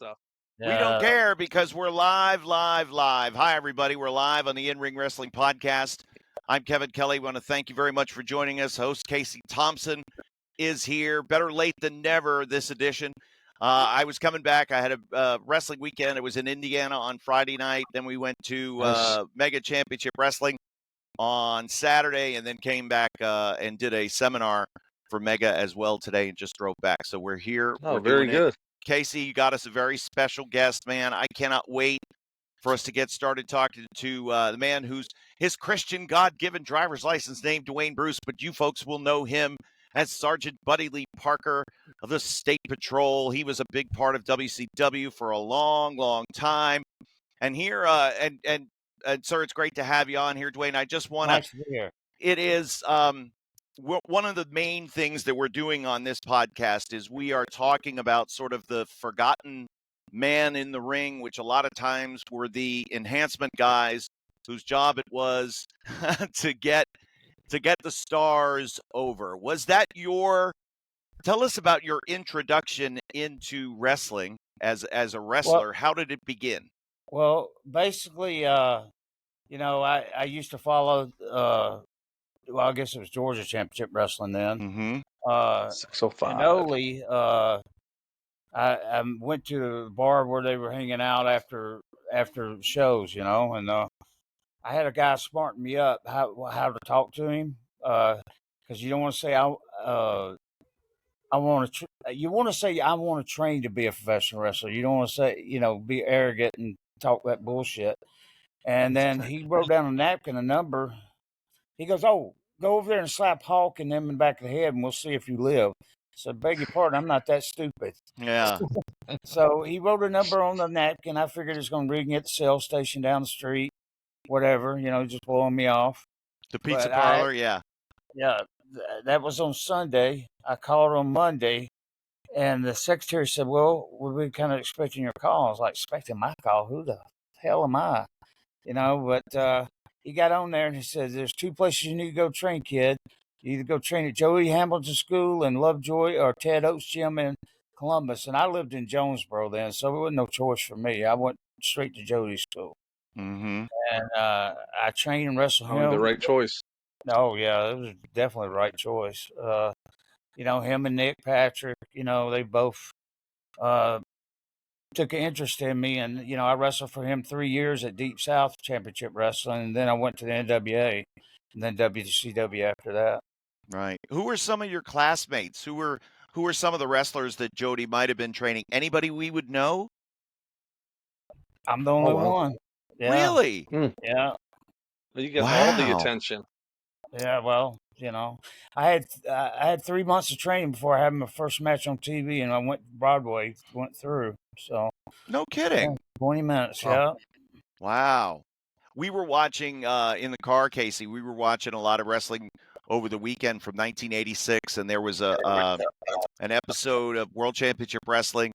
stuff. We don't care because we're live. Hi, everybody. We're live on the In-Ring Wrestling Podcast. I'm Kevin Kelly. I want to thank you very much for joining us. Host Casey Thompson is here. Better late than never this edition. I was coming back. I had a wrestling weekend. It was in Indiana on Friday night. Then we went to Mega Championship Wrestling on Saturday and then came back and did a seminar for Mega as well today and just drove back. So we're here. Oh, we're very doing good. it. Casey, you got us a very special guest, man. I cannot wait for us to get started talking to the man who's his Christian God-given driver's license named Dwayne Bruce, but you folks will know him as Sergeant Buddy Lee Parker of the State Patrol. He was a big part of WCW for a long, long time. And here, and sir, it's great to have you on here, Dwayne. I just want nice to be here. It is one of the main things that we're doing on this podcast is we are talking about sort of the forgotten man in the ring, which a lot of times were the enhancement guys whose job it was to get the stars over. Was that tell us about your introduction into wrestling as a wrestler. Well, how did it begin? Well, basically, I used to follow, I guess it was Georgia Championship Wrestling then. Mm-hmm. 605. And only, I went to the bar where they were hanging out after shows, and I had a guy smarten me up how to talk to him, because you don't want to say I want to. You want to say I want to train to be a professional wrestler. You don't want to say be arrogant and talk that bullshit. And then he wrote down a napkin a number. He goes, "Oh, go over there and slap Hawk and them in the back of the head, and we'll see if you live." So, beg your pardon, I'm not that stupid. Yeah. So he wrote a number on the napkin. I figured it's going to ring at the sales station down the street, whatever. Just blowing me off. The pizza parlor, yeah. Yeah, that was on Sunday. I called on Monday, and the secretary said, "Well, we're kind of expecting your call." I was like, "Expecting my call? Who the hell am I?" But he got on there and he said, "There's two places you need to go train, kid. You either go train at Joey Hamilton School in Lovejoy or Ted Oates Gym in Columbus." And I lived in Jonesboro then, so it wasn't no choice for me. I went straight to Jody's school. Mm-hmm. And I trained and wrestled him. The right choice. Oh, yeah, it was definitely the right choice. Him and Nick Patrick, they both took an interest in me. And, I wrestled for him 3 years at Deep South Championship Wrestling. And then I went to the NWA and then WCW after that. Right. Who were some of your classmates? Who were some of the wrestlers that Jody might have been training? Anybody we would know? I'm the only one. Yeah. Really? Yeah. You get all the attention. Yeah, well, I had 3 months of training before I had my first match on TV, and I went Broadway, went through. So no kidding. 20 minutes, yeah. Wow. We were watching in the car, Casey. We were watching a lot of wrestling over the weekend from 1986, and there was an episode of World Championship Wrestling,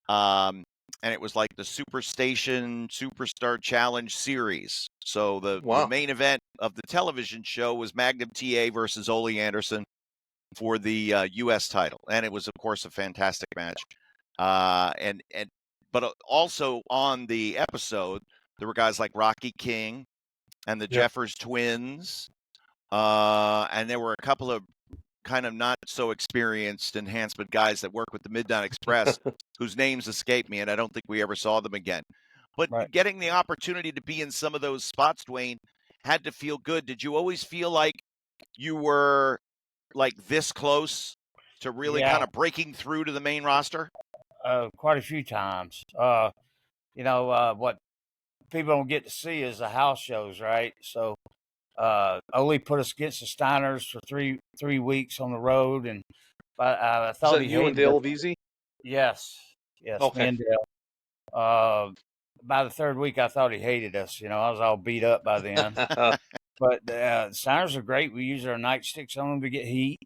and it was like the Superstation Superstar Challenge Series. So the main event of the television show was Magnum TA versus Ole Anderson for the U.S. title, and it was, of course, a fantastic match. But also on the episode, there were guys like Rocky King and the Jeffers twins, and there were a couple of kind of not so experienced enhancement guys that work with the Midnight Express whose names escape me, and I don't think we ever saw them again. But getting the opportunity to be in some of those spots, Dwayne, had to feel good. Did you always feel like you were like this close to really kind of breaking through to the main roster? Quite a few times. What people don't get to see is the house shows, right? So Ole put us against the Steiners for three weeks on the road, and I thought he you and Dale Veazey? Yes, okay. Me and Dale. By the third week, I thought he hated us. I was all beat up by then. But the Steiners are great. We use our nightsticks on them to get heat.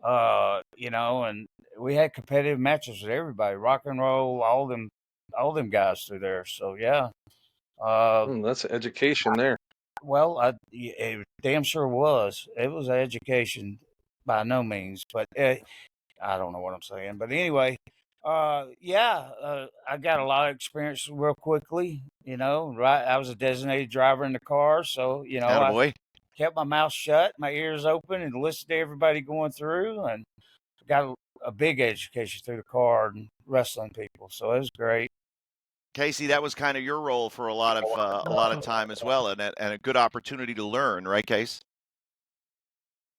And we had competitive matches with everybody, rock and roll, all them guys through there. So yeah. That's education there. Well, it damn sure was. It was an education by no means, but I don't know what I'm saying. But anyway, I got a lot of experience real quickly. Right? I was a designated driver in the car, so I Attaboy. kept my mouth shut, my ears open, and listened to everybody going through, and got a big education through the car and wrestling people. So it was great. Casey, that was kind of your role for a lot of time as well, and a good opportunity to learn, right, Case?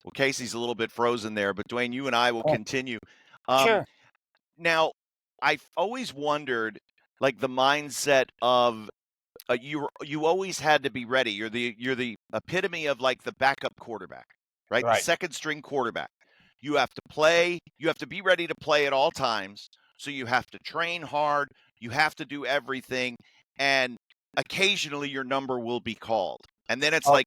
Well, Casey's a little bit frozen there, but Dwayne, you and I will continue. Sure. Now, I've always wondered, like the mindset of you always had to be ready. You're the epitome of like the backup quarterback, right? The Right. second string quarterback. You have to play. You have to be ready to play at all times. So you have to train hard. You have to do everything, and occasionally your number will be called. And then it's Oh, like,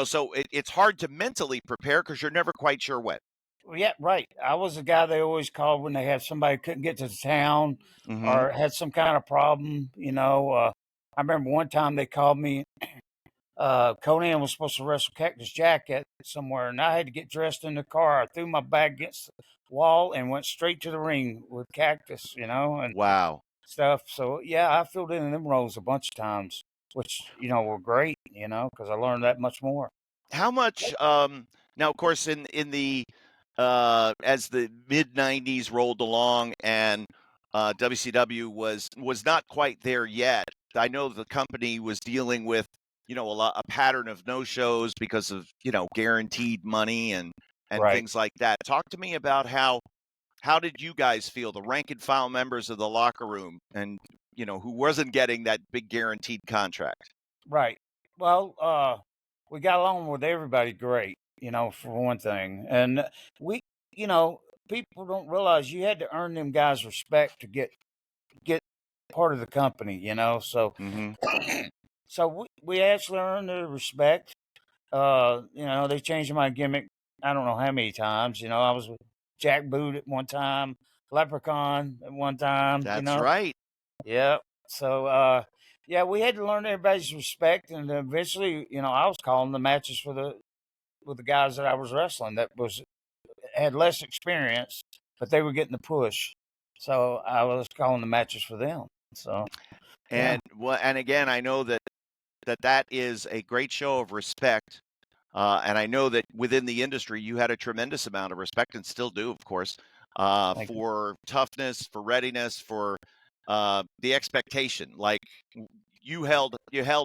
so it's hard to mentally prepare because you're never quite sure when. yeah, right. I was the guy they always called when they had somebody couldn't get to the town Mm-hmm. or had some kind of problem. I remember one time they called me. Conan was supposed to wrestle Cactus Jack at somewhere, and I had to get dressed in the car. I threw my bag against the wall and went straight to the ring with Cactus, and Wow. stuff. So yeah, I filled in them roles a bunch of times, which were great, because I learned that much more. How much? Now, of course, in the as the mid '90s rolled along and WCW was not quite there yet. I know the company was dealing with a pattern of no shows because of guaranteed money and Right. things like that. Talk to me about how did you guys feel, the rank and file members of the locker room, and who wasn't getting that big guaranteed contract. Right. Well, we got along with everybody great, for one thing. And we, people don't realize you had to earn them guys' respect to get part of the company, So Mm-hmm. so we actually earned their respect. They changed my gimmick I don't know how many times. I was with Jack Boot at one time, Leprechaun at one time, That's right. Yeah. So yeah, we had to learn everybody's respect, and eventually, I was calling the matches with the guys that I was wrestling that had less experience, but they were getting the push. So I was calling the matches for them. So yeah. And again, I know that is a great show of respect. And I know that within the industry, you had a tremendous amount of respect and still do, of course, Thank you. for toughness, for readiness, for the expectation. Like you held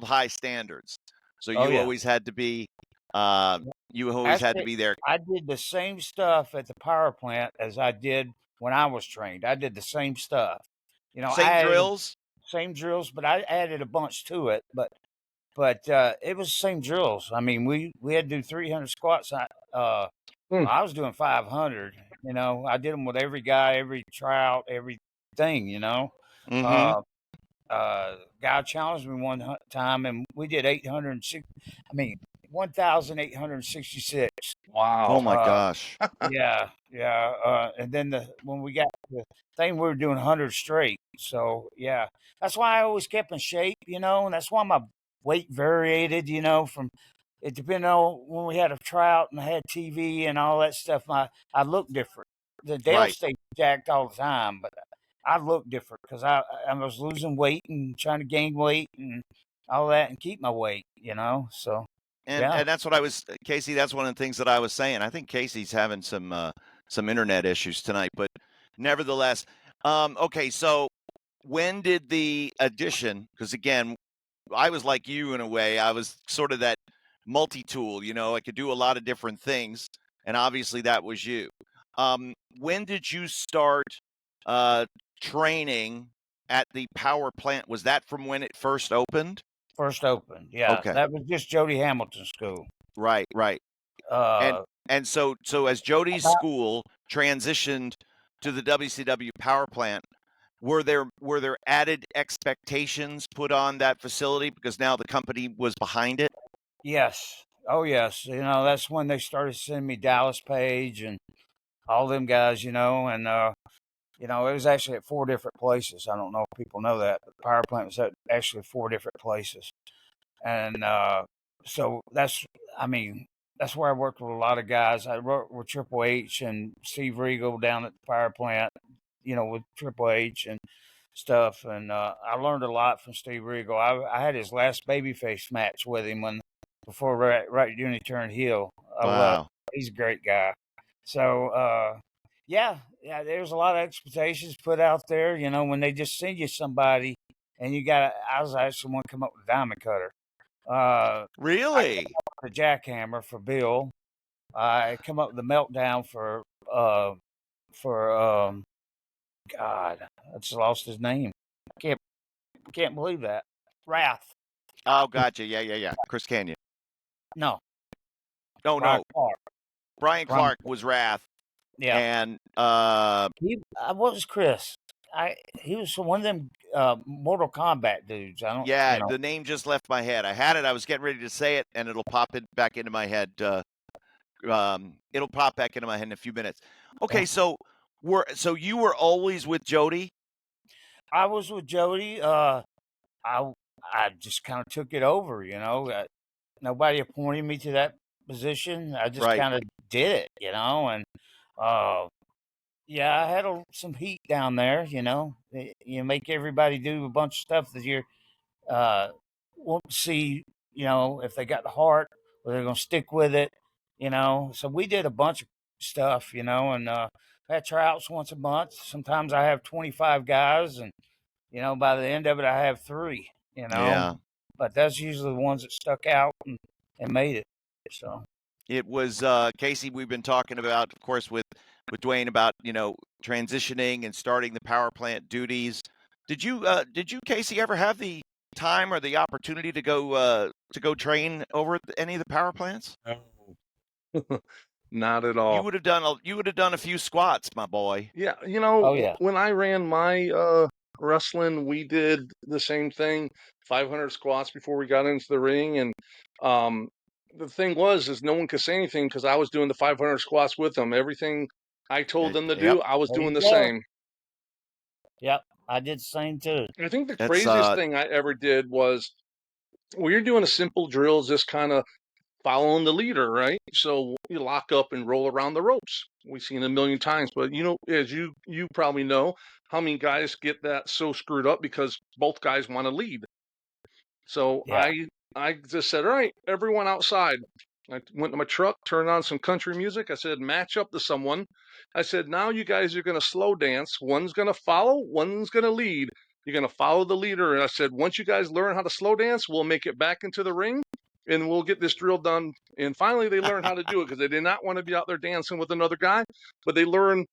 high standards, so Oh you yeah. always had to be Actually, there. I did the same stuff at the power plant as I did when I was trained. I did the same stuff. I Same added drills. same drills, but I added a bunch to it. But it was the same drills. I mean, we had to do 300 squats. I was doing 500. I did them with every guy, every tryout, everything. Mm-hmm. Uh, Guy challenged me one time, and we did 806. I mean, 1,866. Oh Wow. my gosh. Yeah, yeah. And then when we got the thing, we were doing 100 straight. So yeah, that's why I always kept in shape, and that's why my weight variated, from it depending on when we had a tryout and I had TV and all that stuff. I looked different. They'll Right. stay jacked all the time, but I looked different because I was losing weight and trying to gain weight and all that and keep my weight, So And yeah. that's what I was, Casey. That's one of the things that I was saying. I think Casey's having some internet issues tonight, but nevertheless, okay. So when did the addition? Because again, I was like you in a way. I was sort of that multi-tool. I could do a lot of different things, and obviously that was you. When did you start training at the power plant? Was that from when it first opened? First open, yeah. Okay. That was just Jody Hamilton School. Right. And Uh, so as Jody's about school transitioned to the WCW Power Plant, were there added expectations put on that facility because now the company was behind it? yes, oh yes. That's when they started sending me Dallas Page and all them guys. And it was actually at 4 different places. I don't know if people know that, but the power plant was at actually 4 different places, and so I mean, that's where I worked with a lot of guys. I worked with Triple H and Steve Regal down at the power plant. with Triple H and stuff. And I learned a lot from Steve Regal. I had his last babyface match with him before right when he turned heel. Wow. He's a great guy. So yeah, there's a lot of expectations put out there. When they just send you somebody, and I was actually one come up with a diamond cutter. Really? The jackhammer for Bill. I come up with the meltdown for God, I just lost his name. Can't believe that. Wrath. Oh, gotcha. Yeah. Chris Canyon. No. No. Clark. Brian Clark was Wrath. Yeah. And what was Chris? He was one of them Mortal Kombat dudes. The name just left my head. I had it. I was getting ready to say it, and it'll pop back into my head. It'll pop back into my head in a few minutes. Okay, Yeah. so you were always with Jody? I was with Jody. I just kind of took it over. Nobody appointed me to that position. I just kind of did it. And yeah, I had some heat down there. You make everybody do a bunch of stuff that you won't see. If they got the heart, or they're gonna stick with it. So we did a bunch of stuff. And I had tryouts once a month. Sometimes I have 25 guys, and by the end of it, I have 3. Yeah. But that's usually the ones that stuck out and made it. So it was Casey. We've been talking about, of course, with Dwayne about transitioning and starting the power plant duties. Did you Casey ever have the time or the opportunity to go train over at any of the power plants? No. Not at all. You would have done a few squats, my boy. Yeah, yeah. when I ran my wrestling, we did the same thing, 500 squats before we got into the ring. And the thing is no one could say anything because I was doing the 500 squats with them. Everything I told them to do, I was There doing you the go. same. Yep, I did the same too. I think the craziest thing I ever did was when you're doing a simple drill, is just kind of following the leader, right? So you lock up and roll around the ropes. We've seen it a million times, but as you probably know, how many guys get that so screwed up because both guys want to lead. So Yeah. I just said, all right, everyone outside. I went to my truck, turned on some country music. I said, match up to someone. I said, now you guys are going to slow dance. One's going to follow, one's going to lead. You're going to follow the leader. And I said, once you guys learn how to slow dance, we'll make it back into the ring and we'll get this drill done. And finally, they learned how to do it because they did not want to be out there dancing with another guy, but they learned,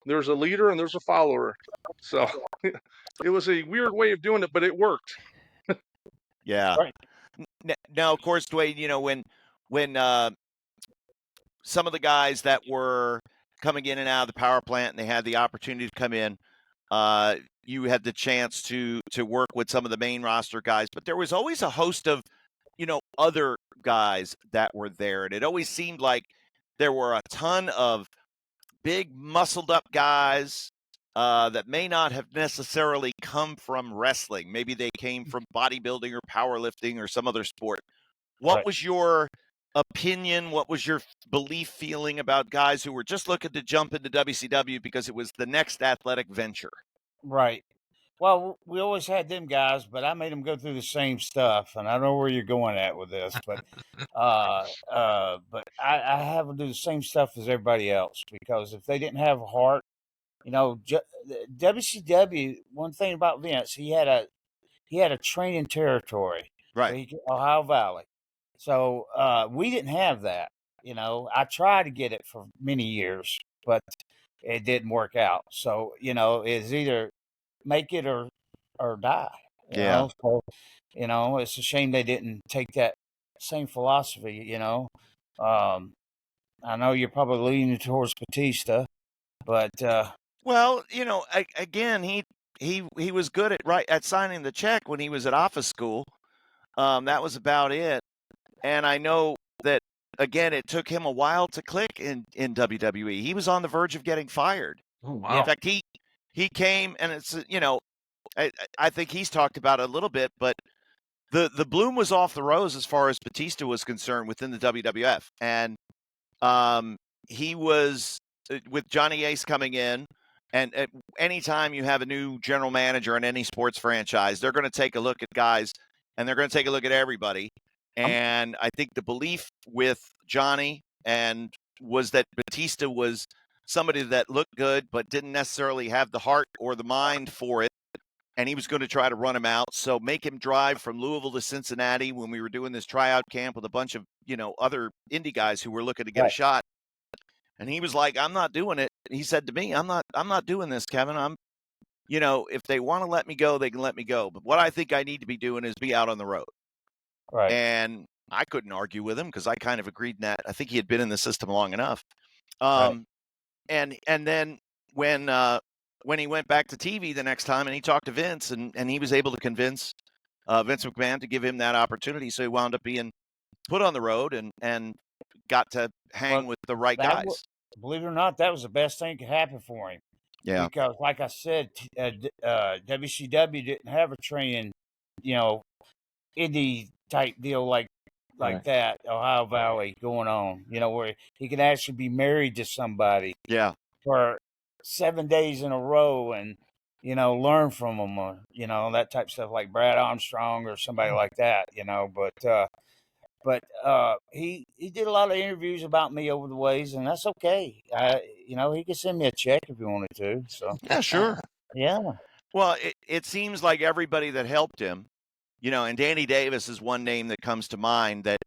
there's a leader and there's a follower. So it was a weird way of doing it, but it worked. Yeah. Right. Now, of course, Dwayne, when some of the guys that were coming in and out of the power plant and they had the opportunity to come in, you had the chance to work with some of the main roster guys, but there was always a host of, other guys that were there. And it always seemed like there were a ton of big muscled up guys that may not have necessarily come from wrestling. Maybe they came from bodybuilding or powerlifting or some other sport. What was your opinion? What was your belief feeling about guys who were just looking to jump into WCW because it was the next athletic venture? Right. Well, we always had them guys, but I made them go through the same stuff, and I know where you're going at with this, but but I have them do the same stuff as everybody else because if they didn't have a heart, WCW. One thing about Vince, he had a training territory, right? Ohio Valley. So we didn't have that. I tried to get it for many years, but it didn't work out. So it's either make it or die. You know? So, it's a shame they didn't take that same philosophy. I know you're probably leaning towards Batista, but well, again, he was good at signing the check when he was at office school. That was about it. And I know that, again, it took him a while to click in WWE. He was on the verge of getting fired. Oh, wow. In fact, he came, and it's, I think he's talked about it a little bit, but the bloom was off the rose as far as Batista was concerned within the WWF. And he was, with Johnny Ace coming in, And anytime you have a new general manager in any sports franchise, they're going to take a look at guys, and they're going to take a look at everybody. And I think the belief with Johnny was that Batista was somebody that looked good but didn't necessarily have the heart or the mind for it, and he was going to try to run him out. So make him drive from Louisville to Cincinnati when we were doing this tryout camp with a bunch of, other indie guys who were looking to get a shot. And he was like, I'm not doing it. He said to me, I'm not doing this, Kevin. If they want to let me go, they can let me go. But what I think I need to be doing is be out on the road. Right. And I couldn't argue with him because I kind of agreed in that. I think he had been in the system long enough. Right. And then when he went back to TV the next time and he talked to Vince and he was able to convince Vince McMahon to give him that opportunity. So he wound up being put on the road and got to hang with the right guys. Believe it or not, that was the best thing that could happen for him. Yeah. Because, like I said, WCW didn't have a training, indie type deal like that, Ohio Valley going on, where he could actually be married to somebody. Yeah. For 7 days in a row and, learn from them, or, that type of stuff like Brad Armstrong or somebody like that, But he did a lot of interviews about me over the ways, and that's okay. He could send me a check if he wanted to. So yeah, sure. Yeah. Well, it seems like everybody that helped him, and Danny Davis is one name that comes to mind that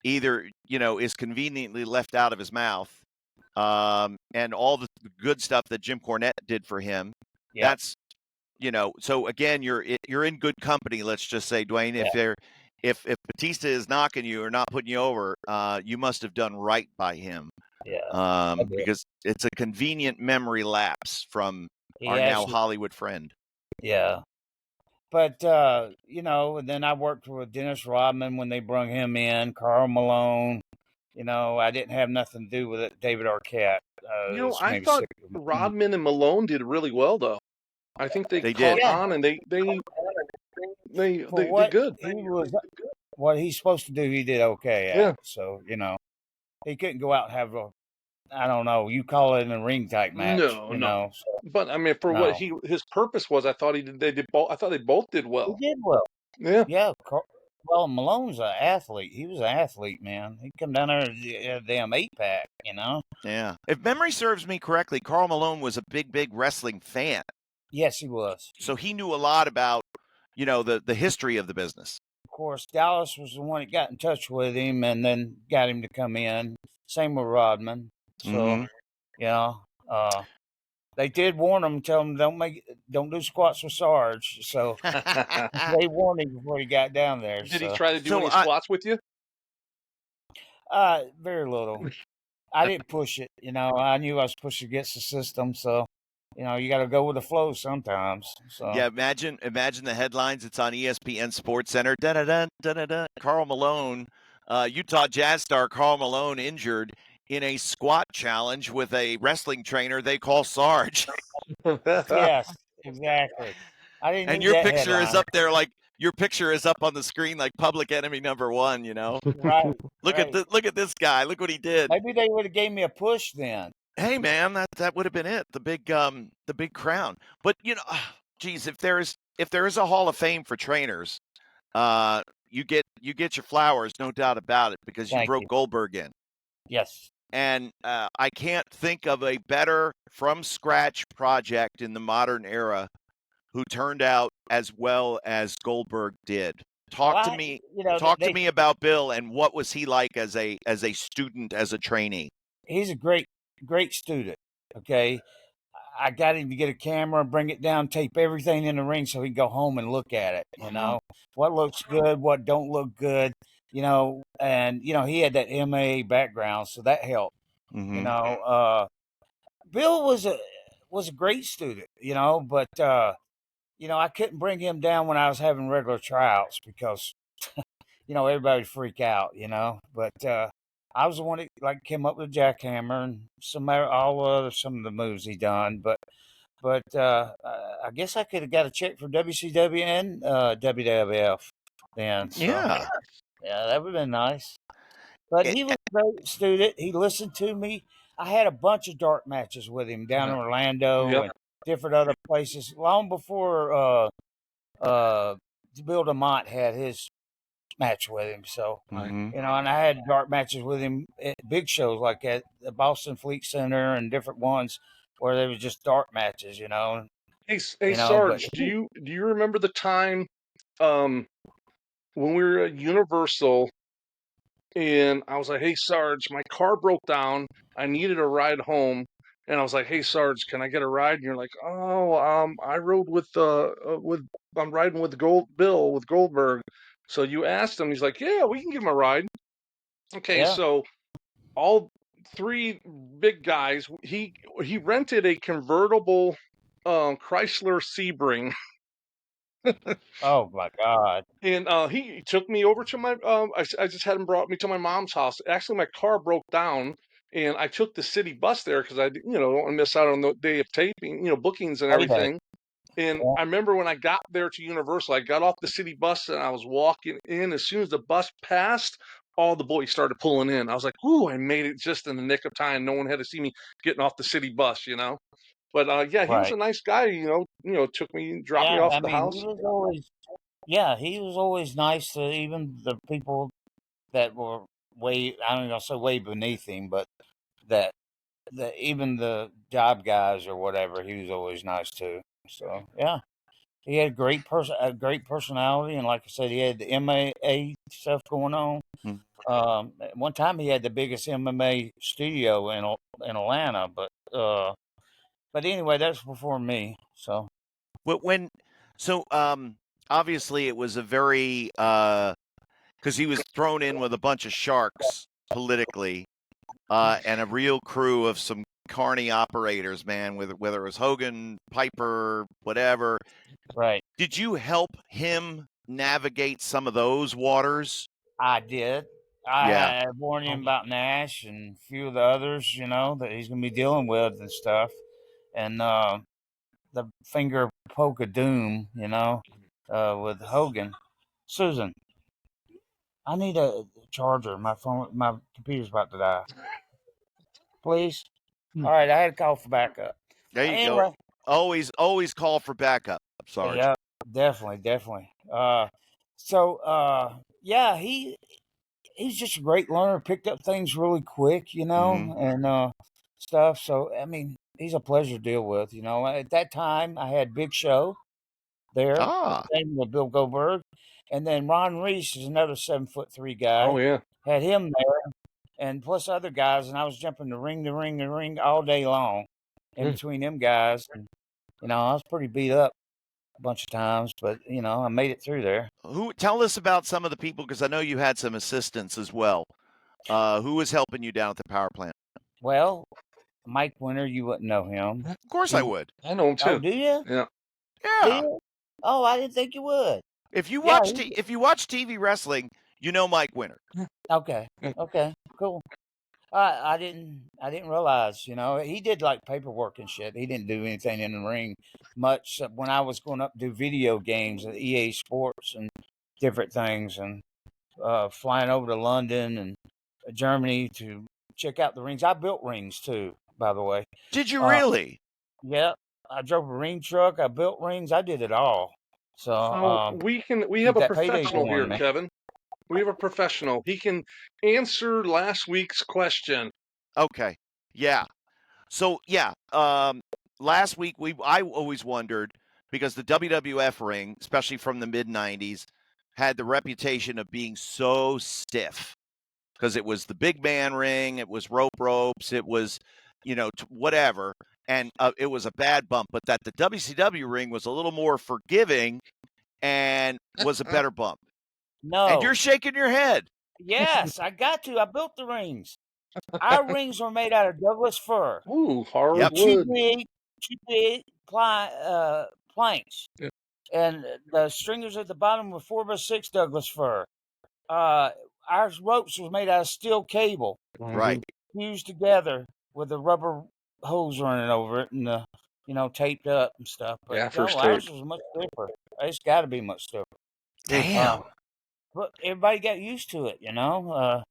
either, is conveniently left out of his mouth, and all the good stuff that Jim Cornette did for him. Yeah. That's, so again, you're in good company. Let's just say, Dwayne, if Batista is knocking you or not putting you over, you must have done right by him. Yeah. Because it's a convenient memory lapse from our now Hollywood friend. Yeah. But, and then I worked with Dennis Rodman when they brung him in, Karl Malone. I didn't have nothing to do with it. David Arquette. I thought Rodman and Malone did really well, though. I think they caught on, and they did good. What he's supposed to do, he did okay at. Yeah. So, he couldn't go out and have I don't know, you call it a ring type match. No. So, but I mean, what his purpose was, I thought they did both. I thought they both did well. He did well. Yeah. Yeah. Well, Malone's an athlete. He was an athlete, man. He come down there a damn 8-pack, Yeah. If memory serves me correctly, Karl Malone was a big wrestling fan. Yes, he was. So he knew a lot about, the history of the business. Of course, Dallas was the one that got in touch with him and then got him to come in. Same with Rodman. So, they did warn him, tell him don't do squats with Sarge. So they warned him before he got down there. Did he try to do any squats with you? Very little. I didn't push it. I knew I was pushing against the system. So, you got to go with the flow sometimes. So yeah, imagine the headlines. It's on ESPN Sports Center. Da-da-da. Karl Malone, Utah Jazz star Karl Malone injured in a squat challenge with a wrestling trainer they call Sarge. Yes, exactly. I didn't. And your picture is up there, like your picture is up on the screen, like Public Enemy #1. Right. Look at this guy. Look what he did. Maybe they would have gave me a push then. Hey man, that would have been it. The big crown. But geez, if there is a Hall of Fame for trainers, you get your flowers, no doubt about it, because you broke Goldberg in. Yes. And I can't think of a better from-scratch project in the modern era who turned out as well as Goldberg did. Talk to me about Bill, and what was he like as a student, as a trainee? He's a great student, okay? I got him to get a camera and bring it down, tape everything in the ring so he can go home and look at it, what looks good, what don't look good. And he had that MA background, so that helped. Mm-hmm. Bill was a great student, but I couldn't bring him down when I was having regular tryouts because everybody would freak out, But I was the one that came up with a jackhammer and some of the moves he done, but I guess I could have got a check for WCW and WWF then. So. Yeah, that would have been nice. But he was a great student. He listened to me. I had a bunch of dark matches with him down in Orlando. Yep. And different other places long before Bill DeMott had his match with him. So Mhm. you know, and I had dark matches with him at big shows like at the Boston Fleet Center and different ones where there was just dark matches. Hey, But Sarge, do you remember the time when we were at Universal and I was like, "Hey, Sarge, my car broke down. I needed a ride home." And I was like, "Hey, Sarge, can I get a ride?" And you're like, "Oh, I rode with I'm riding with Bill with Goldberg." So you asked him. He's like, "Yeah, we can give him a ride." Okay, yeah, so all three big guys. He rented a convertible Chrysler Sebring, oh my God, and he took me over to my. I just had him brought me to my mom's house. Actually, my car broke down, and I took the city bus there because I don't want to miss out on the day of taping, bookings and payday. everything. And Yeah, I remember when I got there to Universal, I got off the city bus and I was walking in. As soon as the bus passed, all the boys started pulling in. I was like, "Ooh, I made it just in the nick of time. No one had to see me getting off the city bus." But yeah, he was right. a nice guy. Took me, dropped me Yeah, off I at the mean, house. he was always nice to even the people that were way, I don't know, say way beneath him, but that even the job guys or whatever, he was always nice to. So yeah, he had a great personality, and like I said, he had the MMA stuff going on. Mm. At one time he had the biggest MMA studio in Atlanta, but anyway, that's before me. So When so obviously it was a very because he was thrown in with a bunch of sharks politically and a real crew of some carny operators, man, with whether it was Hogan, Piper, whatever. right, Did you help him navigate some of those waters? I did. I Yeah. had warned him about Nash and a few of the others, that he's going to be dealing with and stuff, and the finger poke of doom, with Hogan. Susan, I need a charger. My computer's about to die. Please. All right, I had to call for backup. There you go. Anyway, Always call for backup, Sarge. yeah, definitely. Yeah, he's just a great learner. Picked up things really quick, Mm-hmm. and stuff. So I mean, he's a pleasure to deal with. At that time, I had Big Show there, Ah. same with Bill Goldberg, and then Ron Reese is another 7'3" Oh guy. yeah. Had him there, and plus other guys, and I was jumping the ring all day long, in Mm. between them guys. And I was pretty beat up a bunch of times, but I made it through there. Who tell us about some of the people because I know you had some assistants as well. Who was helping you down at the power plant? Well, Mike Winter, you wouldn't know him. Of course I would. I know him Oh, too. do you? Yeah. Do Yeah. you? Oh, I didn't think you would. If you Yeah. watch if you watch TV wrestling, you know Mike Winter. Okay. Yeah. Okay. Cool. I didn't realize. He did like paperwork and shit. He didn't do anything in the ring much. When I was going up to do video games at EA Sports and different things, and flying over to London and Germany to check out the rings. I built rings too, by the way. Did you Uh, really? Yeah, I drove a ring truck. I built rings. I did it all. So So we have keep a that payday professional going, here, man. Kevin. We have a professional. He can answer last week's question. Okay. Yeah. So yeah, last week I always wondered because the WWF ring, especially from the mid '90s, had the reputation of being so stiff because it was the big man ring, it was ropes, it was whatever, and it was a bad bump. But that the WCW ring was a little more forgiving and was a better bump. And you're No. shaking your head. Yes, I got to. I built the rings. Our rings were made out of Douglas fir. Ooh, hard Yep. wood. Two big planks. Yeah. And the stringers at the bottom were 4x6 Douglas fir. Our ropes was made out of steel cable, Right. fused together with a rubber hose running over it, and taped up and stuff. But Yeah, first ours tape. was much stiffer. It's got to be much stiffer. Damn. But everybody got used to it, But I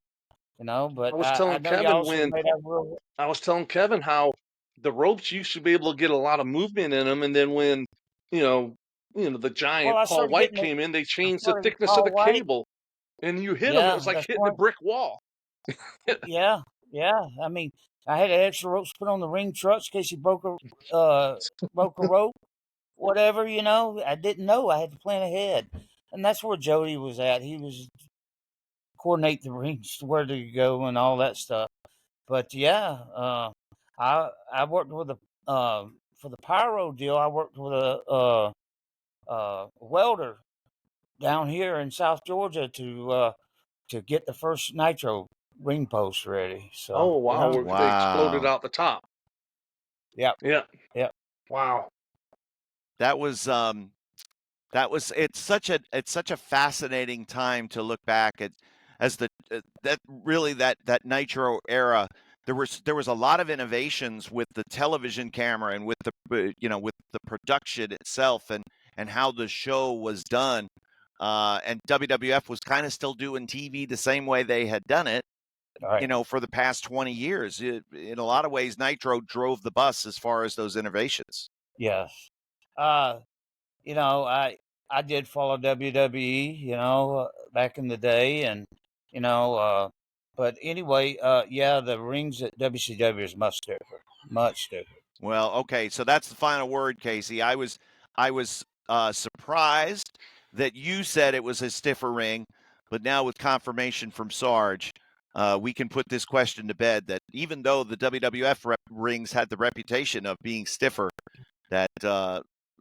was I telling know Kevin y'all made out real. I was telling Kevin how the ropes used to be able to get a lot of movement in them, and then when the giant Well, I Paul started White getting it. came in, they I changed the started with thickness of Paul the White. cable, and you hit them, it Yeah, was like that's hitting a right. brick wall. Yeah, yeah. I mean, I had extra ropes put on the ring trucks in case you broke a rope, whatever. I didn't know. I had to plan ahead, and that's where Jody was at. He was coordinate the rings, where to go, and all that stuff. But yeah, I worked with for the pyro deal. I worked with a welder down here in South Georgia to get the first nitro ring post ready. So Oh wow, yeah, where they exploded Wow. out the top. yep, Yeah. yep, Wow. That was it's such a fascinating time to look back at, as that Nitro era. There was a lot of innovations with the television camera and with with the production itself, and how the show was done. And WWF was kind of still doing TV the same way they had done it, all right, for the past 20 years. In a lot of ways, Nitro drove the bus as far as those innovations. yes. Uh, I did follow WWE, back in the day, and you know, uh, but anyway, yeah, the rings at WCW is much different, much different. Well, okay, so that's the final word, Casey. I was surprised that you said it was a stiffer ring, but now with confirmation from Sarge, we can put this question to bed, that even though the WWF rings had the reputation of being stiffer, that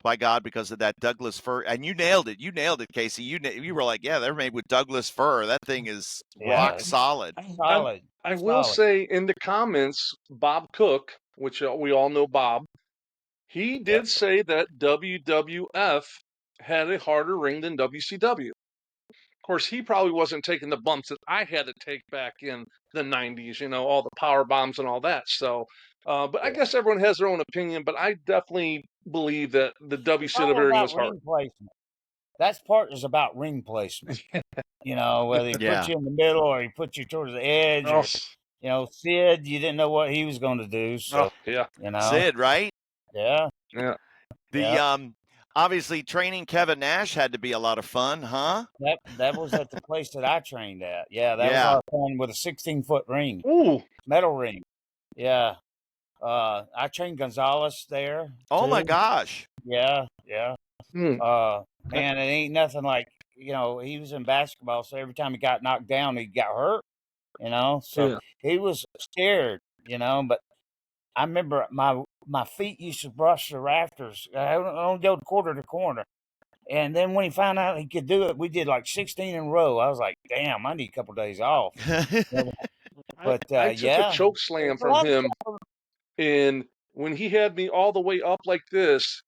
by God, because of that Douglas fir, and you nailed it, Casey. You were like, yeah, they're made with Douglas fir. That thing is rock Yeah, solid. I, solid, I will solid. say in the comments, Bob Cook, which we all know Bob, he Yep. did say that WWF had a harder ring than WCW. Of course, he probably wasn't taking the bumps that I had to take back in the 90s, all the power bombs and all that. So, but I Yeah. guess everyone has their own opinion, but I definitely believe that the It's all WCW ring was about hard. ring placement. That part is about ring placement. Whether he put Yeah. you in the middle or he put you towards the edge, Oh, or Sid, you didn't know what he was going to do. oh So, yeah, you know, Sid, right? yeah, yeah. The yeah. Obviously training Kevin Nash had to be a lot of fun, huh? That was at the place that I trained at. Yeah, that was a Yeah. lot of fun with a 16-foot ring, Ooh, metal ring. Yeah. I trained Gonzalez there Oh my too. gosh. Yeah, yeah. hmm. Man, it ain't nothing like, he was in basketball, so every time he got knocked down, he got hurt, so Yeah. he was scared, but I remember my feet used to brush the rafters. I only go quarter to corner. And then when he found out he could do it, we did like 16 in a row. I was like, damn, I need a couple days off. I But I took a yeah, choke there's slam a from lot of him, stuff. and when he had me all the way up like this,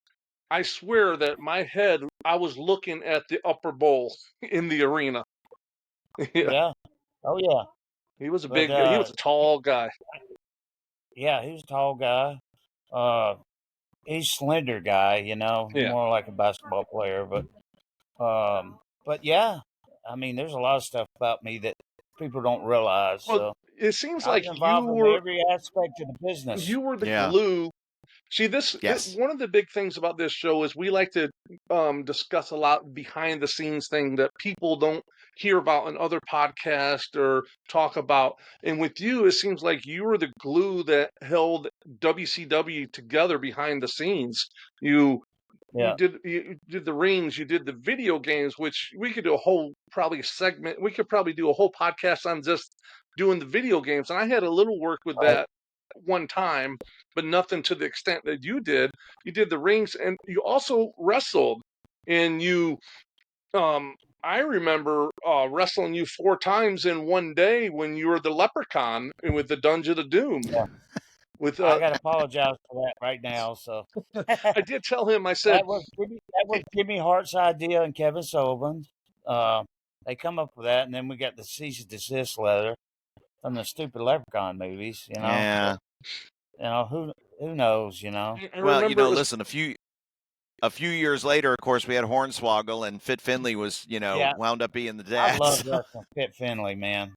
I swear that my head, I was looking at the upper bowl in the arena. Yeah, Yeah. Oh, yeah. But he was a tall guy. yeah, he's a tall guy. Uh, he's slender guy, Yeah. more like a basketball player. But yeah, I mean, there's a lot of stuff about me that people don't realize. Well, So it seems I was like involved in every aspect of the business. you were the Yeah. glue. See, Yes. one of the big things about this show is we like to discuss a lot behind the scenes thing that people don't hear about in other podcasts or talk about. And with you, it seems like you were the glue that held WCW together behind the scenes. You Yeah. you did the rings, you did the video games, which we could do a whole probably segment. We could probably do a whole podcast on just doing the video games. And I had a little work with Right. that one time, but nothing to the extent that you did. You did the rings, and you also wrestled. And I remember wrestling you 4 times in one day when you were the Leprechaun with the Dungeon of Doom. Yeah. With I got to apologize for that right now. So I did tell him, I said, That was Jimmy Hart's idea and Kevin Sullivan's. Uh, they come up with that, and then we got the cease and desist letter from the stupid Leprechaun movies. Yeah. But, who knows? I Well, remember it was listen, a few years later, of course, we had Hornswoggle, and Fit Finley was, Yeah, wound up being the I dad. love wrestling Fit Finley, man.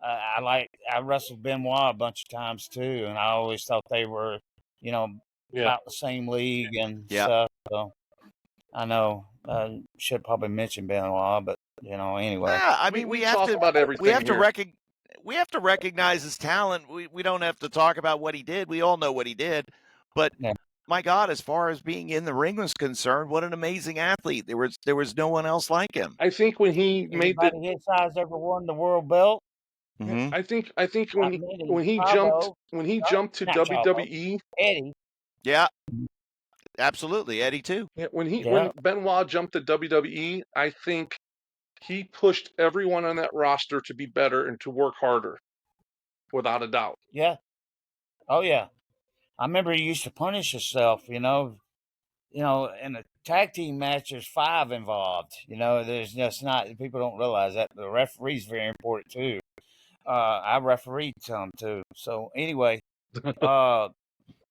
I wrestled Benoit a bunch of times too, and I always thought they were about the same league and Yeah. stuff. So I know should probably mention Benoit, but anyway. Yeah, I mean, we talk about everything we have to here. we have to recognize his talent. We don't have to talk about what he did. We all know what he did, but Yeah. my God, as far as being in the ring was concerned, what an amazing athlete! There was no one else like him. I think when he made the Anybody his size ever won the world belt? Mm-hmm. I think Not many. when he Chavo, jumped to not Chavo. WWE, Eddie. Yeah, absolutely, Eddie too. when Benoit jumped to WWE, I think he pushed everyone on that roster to be better and to work harder, without a doubt. Yeah. Oh yeah. I remember he used to punish himself. In a tag team match, there's 5 involved. There's just not. People don't realize that the referee's very important too. I refereed some too. So anyway,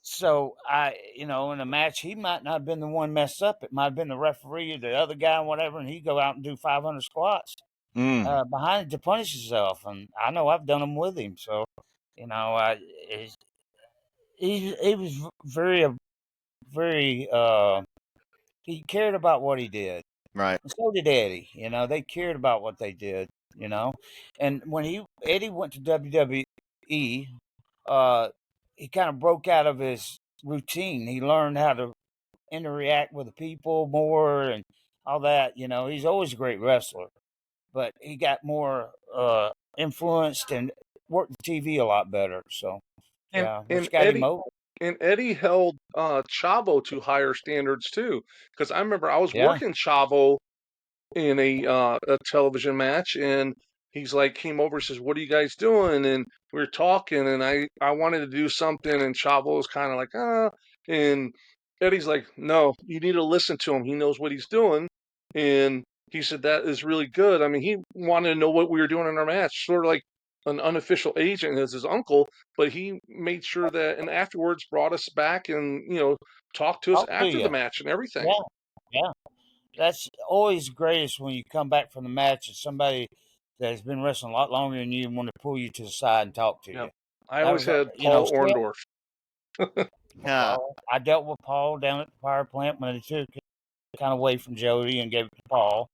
so in a match, he might not have been the one messed up. It might have been the referee or the other guy, whatever, and he'd go out and do 500 squats behind it to punish himself. And I know I've done them with him. So, he was very he cared about what he did. Right. And so did Eddie. They cared about what they did. And when Eddie went to WWE, he kind of broke out of his routine. He learned how to interact with the people more and all that. He's always a great wrestler, but he got more influenced and worked the TV a lot better. So yeah, which got him over. And Eddie held Chavo to higher standards too, because I remember I was Yeah. working Chavo in a television match, and he's like came over and says, "What are you guys doing?" And we were talking, and I wanted to do something, and Chavo was kind of like, and Eddie's like, "No, you need to listen to him. He knows what he's doing." And he said that is really good. I mean, he wanted to know what we were doing in our match, sort of like an unofficial agent as his uncle, but he made sure that, and afterwards brought us back and talked to us Talk to after the you. match and everything. Yeah, yeah. That's always greatest when you come back from the match and somebody that has been wrestling a lot longer than you want to pull you to the side and talk to you. I That always was, had Paul Orndorff. Yeah. I dealt with Paul down at the power plant when they took it kind of away from Jody and gave it to Paul.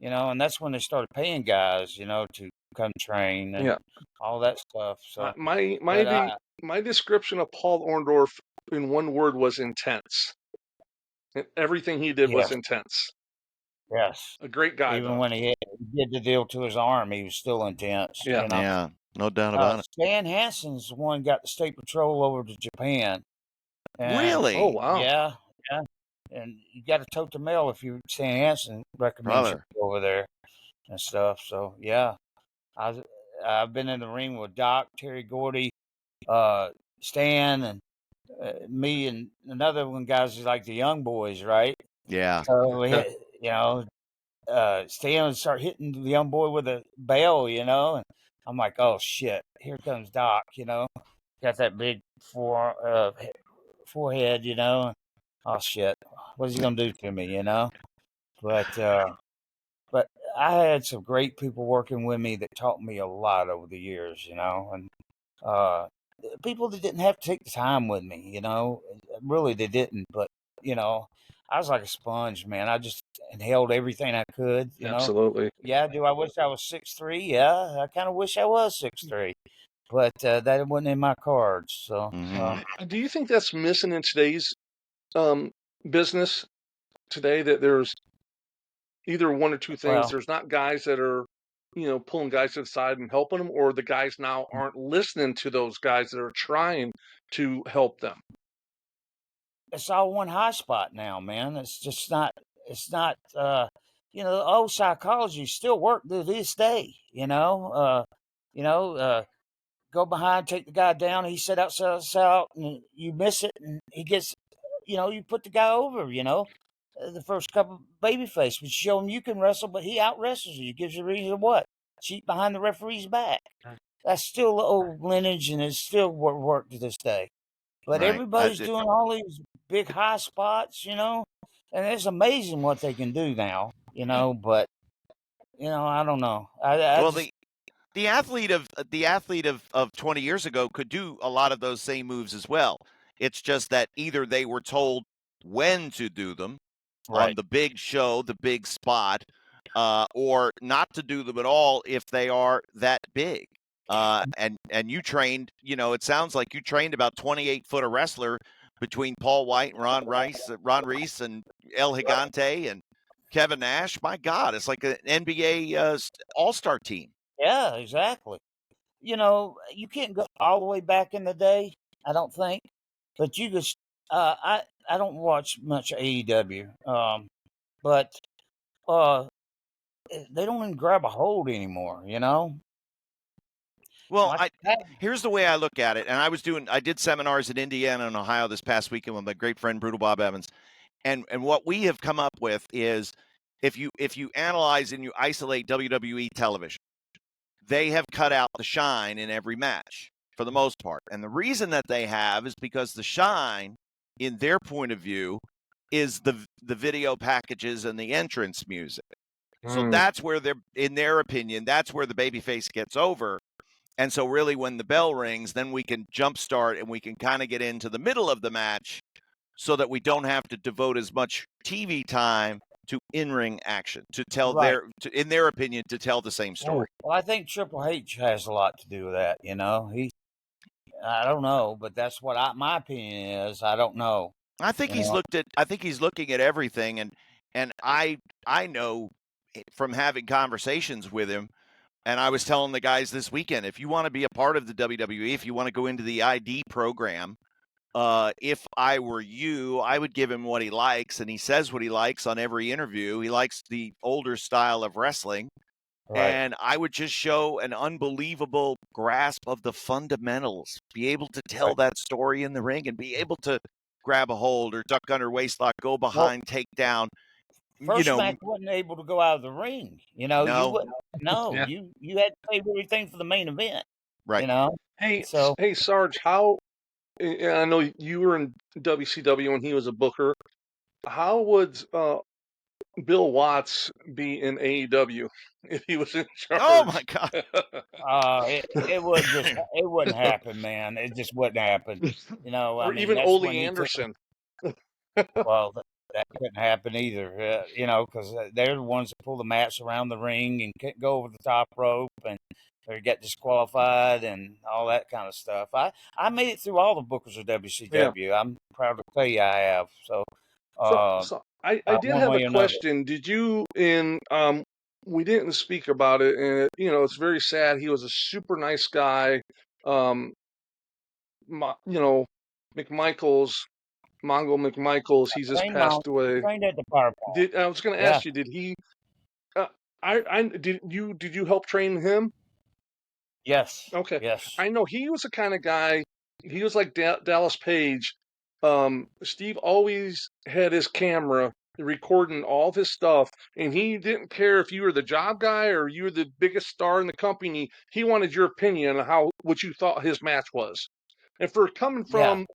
And that's when they started paying guys, to come train and all that stuff. So my description of Paul Orndorff in one word was intense. Everything he did was intense. Yes. A great guy, Even though. when he did the deal to his arm, he was still intense. Yeah. Yeah, no doubt about it. Stan Hansen's the one got the state patrol over to Japan. And, Really? Oh, wow. Yeah. And you got to tote the mail if you Stan Hansen recommends you go over there and stuff. So yeah, I've been in the ring with Doc, Terry Gordy, Stan, and me and another one guys is like the young boys, right? Yeah. So we had, Stan would start hitting the young boy with a bell, and I'm like, oh shit, here comes Doc, got that big forehead, oh shit, what is he gonna do to me, But I had some great people working with me that taught me a lot over the years, and people that didn't have to take the time with me, really they didn't, but I was like a sponge, man. I just inhaled everything I could, Absolutely. Yeah, do I wish I was 6'3"? Yeah, I kind of wish I was 6'3", but that wasn't in my cards. So, do you think that's missing in today's business today? That there's either one or two things. Well, There's not guys that are, pulling guys to the side and helping them, or the guys now aren't listening to those guys that are trying to help them. it's all one high spot now, man. It's just not. It's not. The old psychology still work to this day. Go behind, take the guy down. He set out, and you miss it, and he gets. You put the guy over. The first couple babyface would show him you can wrestle, but he out wrestles you. Gives you a reason to what? Cheat behind the referee's back. That's still the old lineage, and it's still work to this day. But Right. everybody's doing all these big high spots, and it's amazing what they can do now, But I don't know. The athlete of 20 years ago could do a lot of those same moves as well. It's just that either they were told when to do them on Right. the big show, the big spot, or not to do them at all if they are that big. And you trained, it sounds like you trained about 28-foot a wrestler between Paul White and Ron Reese and El Gigante and Kevin Nash. My God, it's like an NBA all-star team. Yeah, exactly. You can't go all the way back in the day, I don't think, but you just, I don't watch much AEW, but they don't even grab a hold anymore, Well, Like that. here's the way I look at it. And I did seminars in Indiana and Ohio this past weekend with my great friend Brutal Bob Evans. And what we have come up with is if you analyze and you isolate WWE television, they have cut out the shine in every match for the most part. And the reason that they have is because the shine, in their point of view, is the video packages and the entrance music. So that's where in their opinion, that's where the babyface gets over. And so really when the bell rings, then we can jumpstart and we can kind of get into the middle of the match so that we don't have to devote as much TV time to in-ring action to tell Right. in their opinion, to tell the same story. Well, I think Triple H has a lot to do with that. I don't know, but that's what my opinion is. I don't know. I think he's looking at everything, and I know from having conversations with him, and I was telling the guys this weekend, if you want to be a part of the WWE, if you want to go into the ID program, if I were you, I would give him what he likes, and he says what he likes on every interview. He likes the older style of wrestling. Right. And I would just show an unbelievable grasp of the fundamentals, be able to tell that story in the ring and be able to grab a hold or duck under waistlock, go behind, take down. First match wasn't able to go out of the ring. No. You wouldn't. No, Yeah. you had to save everything for the main event. Right. Hey, So hey, Sarge, I know you were in WCW when he was a booker. How would Bill Watts be in AEW if he was in charge? Oh my God. it wouldn't happen, man. It just wouldn't happen. Or even that's Ole when Anderson. Well, that couldn't happen either, because they're the ones that pull the mats around the ring and go over the top rope and or get disqualified and all that kind of stuff. I made it through all the bookers of WCW. Yeah. I'm proud to tell you I have. So, I did have a question. Did you we didn't speak about it, and it's very sad. He was a super nice guy. McMichaels, Mongo McMichaels, he just passed away. Trained at the Power Plant. I was going to ask you, did he? Did you help train him? Yes. Okay. Yes. I know he was the kind of guy. He was like Dallas Page. Steve always had his camera recording all of his stuff, and he didn't care if you were the job guy or you were the biggest star in the company. He wanted your opinion on what you thought his match was. And for coming from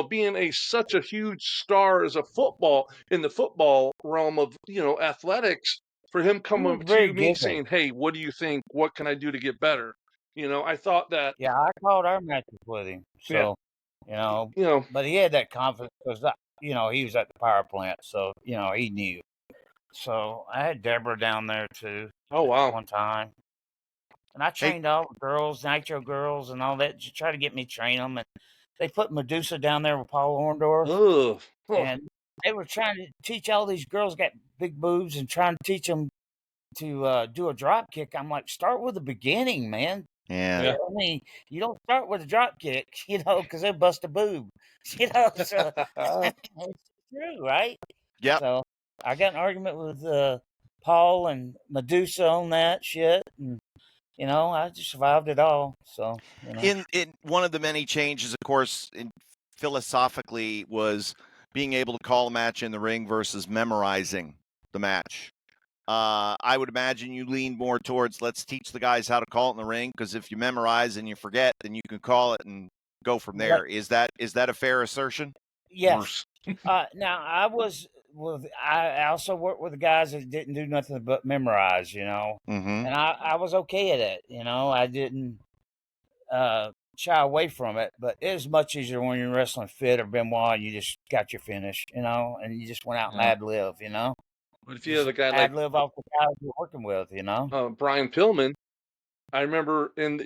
being such a huge star as a football in the football realm of athletics, for him coming to me saying, "Hey, what do you think? What can I do to get better?" I thought that. Yeah, I called our matches with him. So, but he had that confidence because he was at the power plant, so he knew. So I had Deborah down there too. Oh wow! One time, and I trained all the girls, Nitro girls, and all that to try to get me train them. And they put Medusa down there with Paul Orndorff, and they were trying to teach all these girls got big boobs and trying to teach them to do a drop kick. I'm like, start with the beginning, man. Yeah. I mean, you don't start with a drop kick, because they bust a boob, so it's true, right? Yeah. So I got an argument with Paul and Medusa on that shit, and I just survived it all. So in one of the many changes, of course, philosophically, was being able to call a match in the ring versus memorizing the match. I would imagine you lean more towards let's teach the guys how to call it in the ring, because if you memorize and you forget, then you can call it and go from there. Right. Is that a fair assertion? Yes. Now I also worked with the guys that didn't do nothing but memorize, Mm-hmm. and I was okay at it. I didn't shy away from it, but it is much easier when you're wrestling Fit or Benoit and you just got your finish, and you just went out and Yeah. ad lib, But if you have a guy like ad lib off the guys you're working with. Brian Pillman, I remember in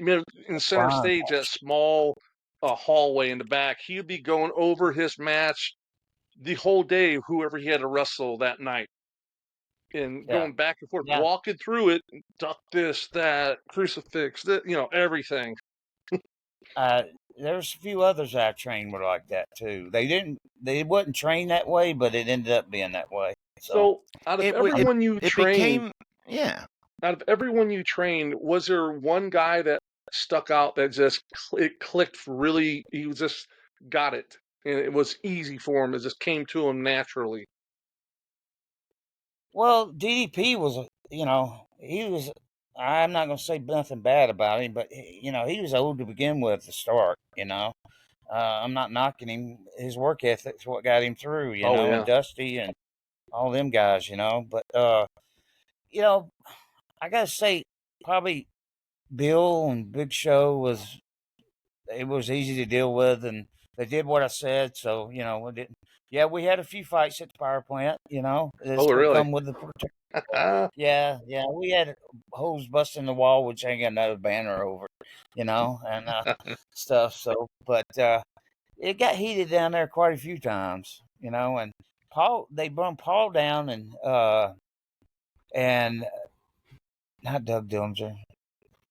center Brian. stage, that small hallway in the back, he'd be going over his match the whole day, whoever he had to wrestle that night, and Yeah. going back and forth, Yeah. walking through it, duck this, that, crucifix, that, everything. There's a few others I trained were like that too. They wasn't trained that way, but it ended up being that way. So out of It everyone you trained, became, yeah. out of everyone you trained, was there one guy that stuck out that just it clicked really? He was just got it, and it was easy for him. It just came to him naturally. Well, DDP was, he was. I'm not going to say nothing bad about him, but he was old to begin with to start. I'm not knocking him. His work ethic's what got him through. Oh And yeah. Dusty and all them guys. But I gotta say, probably Bill and Big Show it was easy to deal with, and they did what I said. So we didn't. Yeah, we had a few fights at the power plant. It's Oh gonna really? come with the protection. Yeah, we had holes busting the wall, which I got another banner over, and stuff. So, but it got heated down there quite a few times, and they brought Paul down and not Doug Dillinger.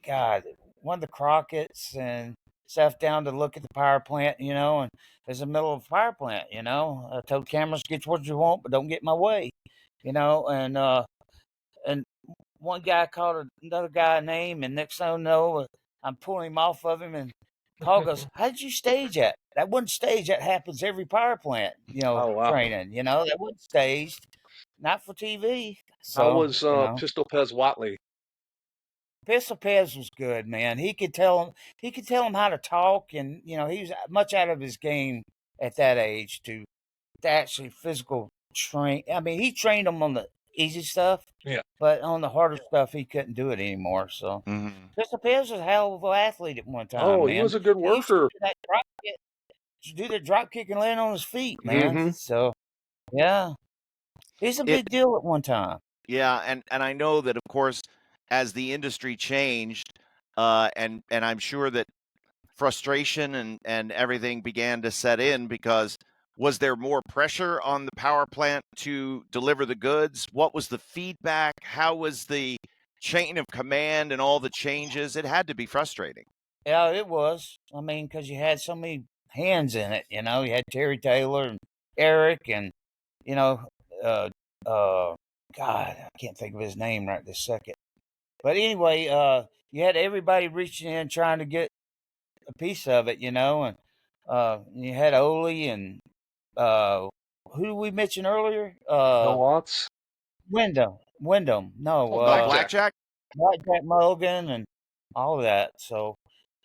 God, one of the Crockett's and stuff down to look at the power plant, and it's the middle of a power plant, I told cameras, get what you want, but don't get in my way, and one guy called another guy a name, and next thing I know, I'm pulling him off of him, and Paul goes, "How did you stage that? That wasn't staged. That happens every power plant, Oh wow. training. That wasn't staged, not for TV." How So, was Pistol Pez Watley? Pistol Pez was good, man. He could tell him. He could tell him how to talk, and he was much out of his game at that age to actually physical train. I mean, he trained him on the easy stuff, Yeah. but on the harder stuff, he couldn't do it anymore. So, Pistol Pez was a hell of an athlete at one time, Oh, man. he was a good He used to worker. do that drop kick and land on his feet, man. Mm-hmm. So, yeah, he's a big deal at one time. Yeah, and I know that, of course, as the industry changed, and I'm sure that frustration and everything began to set in, because was there more pressure on the power plant to deliver the goods? What was the feedback? How was the chain of command and all the changes? It had to be frustrating. Yeah, it was. I mean, because you had so many hands in it. You had Terry Taylor and Eric, and God, I can't think of his name right this second. But anyway, you had everybody reaching in trying to get a piece of it, and you had Ole and who did we mention earlier? Bill Watts. Wyndham. No, Blackjack. Blackjack Mulligan and all of that. So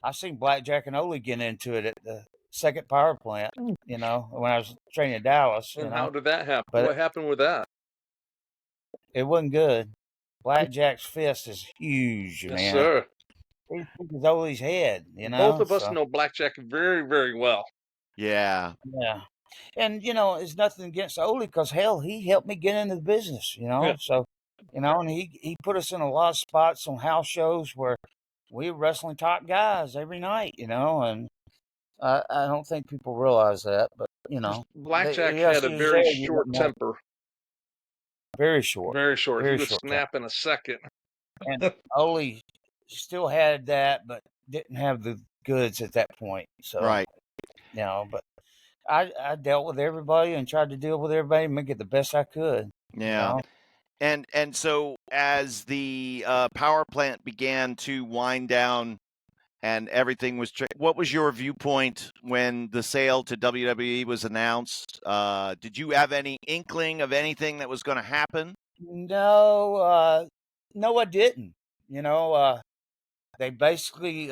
I seen Blackjack and Ole get into it at the second power plant, when I was training in Dallas. And how did that happen? But What happened with that? it wasn't good. Blackjack's fist is huge, Yes, man. sir. He took Ole's head, Both of us know Blackjack very, very well. Yeah. Yeah. And, it's nothing against Ole because, hell, he helped me get into the business, Yeah. So, and he put us in a lot of spots on house shows where we were wrestling top guys every night, and I don't think people realize that, but, Blackjack had a very short temper. Very short. Very short. Very He would short snap in a second. And Ole still had that, but didn't have the goods at that point. So, right. But I dealt with everybody and tried to deal with everybody and make it the best I could. Yeah. And so as the power plant began to wind down and everything was what was your viewpoint when the sale to WWE was announced? Did you have any inkling of anything that was going to happen? No, I didn't. They basically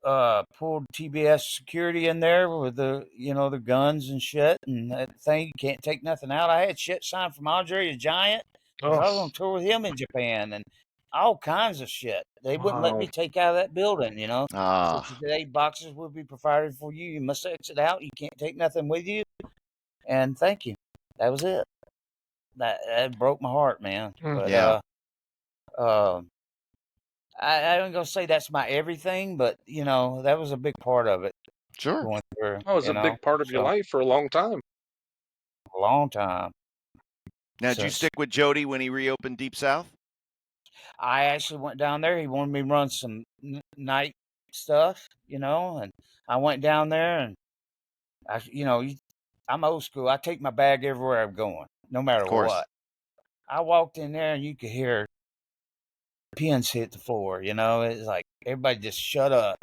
pulled TBS security in there with the guns and shit, and that thing, you can't take nothing out. I had shit signed from Andre the Giant. I was on tour with him in Japan, and all kinds of shit. They wouldn't let me Wow. take out of that building, you know. So Ah, today boxes will be provided for you. You must exit out. You can't take nothing with you. And thank you. That was it. That broke my heart, man. Mm. But yeah, I ain't gonna say that's my everything, but you know, that was a big part of it sure. going through, That was you a know. big part of your So life for a long time. a long time. Now, did you Since stick with Jody when he reopened Deep South? I actually went down there. He wanted me to run some night stuff, you know, and I went down there and I'm old school. I take my bag everywhere I'm going, no matter Of course. what. I walked in there and you could hear pins hit the floor, you know. It's like everybody just shut up.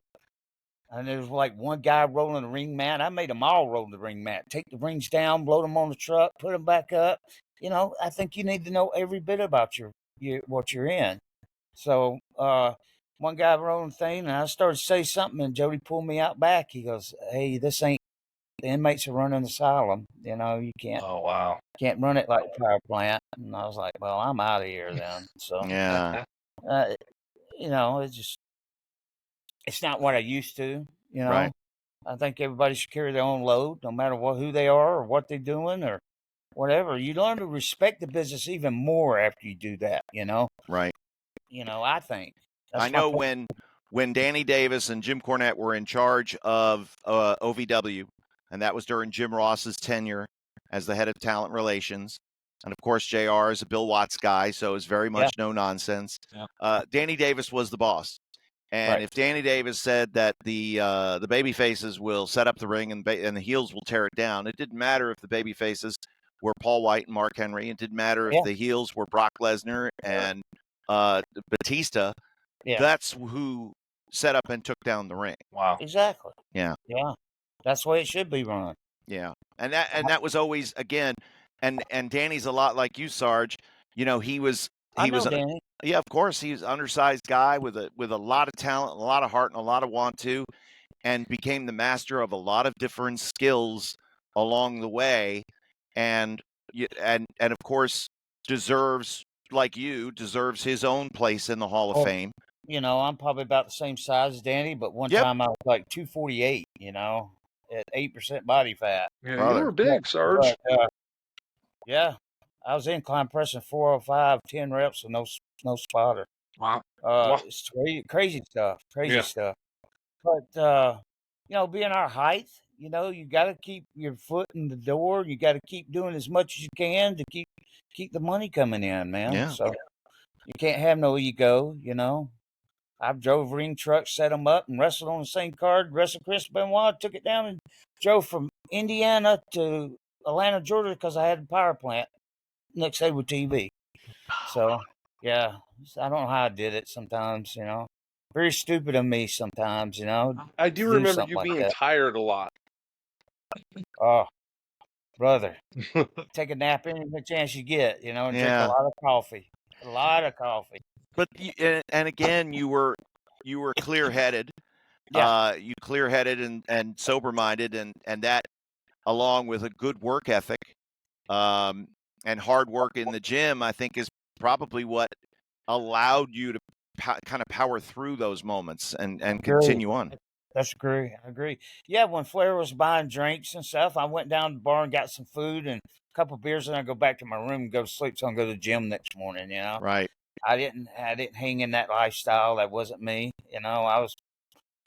And there was like one guy rolling the ring mat. I made them all roll the ring mat. Take the rings down, load them on the truck, put them back up. You know, I think you need to know every bit about what you're in. So one guy rolling the thing, and I started to say something, and Jody pulled me out back. He goes, "Hey, this ain't the inmates are running the asylum. You know, you Oh, wow. can't run it like a power plant." And I was like, "Well, I'm out of here then." So Yeah, uh, you know, it's not what I used to. You right, know, I think everybody should carry their own load, no matter who they are or what they're doing or whatever. You learn to respect the business even more after you do that. right. I think I that's my know point. when Danny Davis and Jim Cornette were in charge of OVW, and that was during Jim Ross's tenure as the head of talent relations. And of course, JR is a Bill Watts guy, so it's very Yeah, much no nonsense. Yeah. Danny Davis was the boss. And right. if Danny Davis said that the baby faces will set up the ring and the heels will tear it down, it didn't matter if the baby faces were Paul White and Mark Henry. It didn't matter if Yeah, the heels were Brock Lesnar and Batista. yeah, That's who set up and took down the ring. Wow. exactly. Yeah, Yeah, that's the way it should be run. yeah, and that was always again, and Danny's a lot like you, Sarge. You know, he was I he know, was Danny. yeah, of course, he's an undersized guy with a lot of talent, a lot of heart, and a lot of want to, and became the master of a lot of different skills along the way, and and of course deserves deserves his own place in the Hall of Well, Fame. I'm probably about the same size as Danny, but one Yep, time I was like 248. At 8% body fat. Yeah, you brother. were But, big, Sarge. but yeah, I was incline pressing 405, 10 reps with no spotter. Wow. Wow. It's crazy stuff, crazy Yeah. stuff. But being our height, you got to keep your foot in the door. You got to keep doing as much as you can to keep the money coming in, man. Yeah, So you can't have no ego. I've drove ring trucks, set them up, and wrestled on the same card. Wrestled Chris Benoit, took it down, and drove from Indiana to Atlanta, Georgia, because I had a power plant next day with TV. So yeah, I don't know how I did it. Sometimes, very stupid of me. Sometimes, I to do do remember something you like being that. tired a lot. Oh, brother, take a nap any chance you get, and drink a yeah. lot of coffee. A lot of coffee. But and again, you were clear headed. Yeah, You clear headed and sober minded, and that along with a good work ethic um, and hard work in the gym, I think is probably what allowed you to kind of power through those moments and agree. continue on. That's agree. I agree. Yeah, when Flair was buying drinks and stuff, I went down to the bar and got some food and a couple of beers, and I go back to my room and go to sleep. So I can go to the gym next morning. Right. I didn't hang in that lifestyle. That wasn't me. I was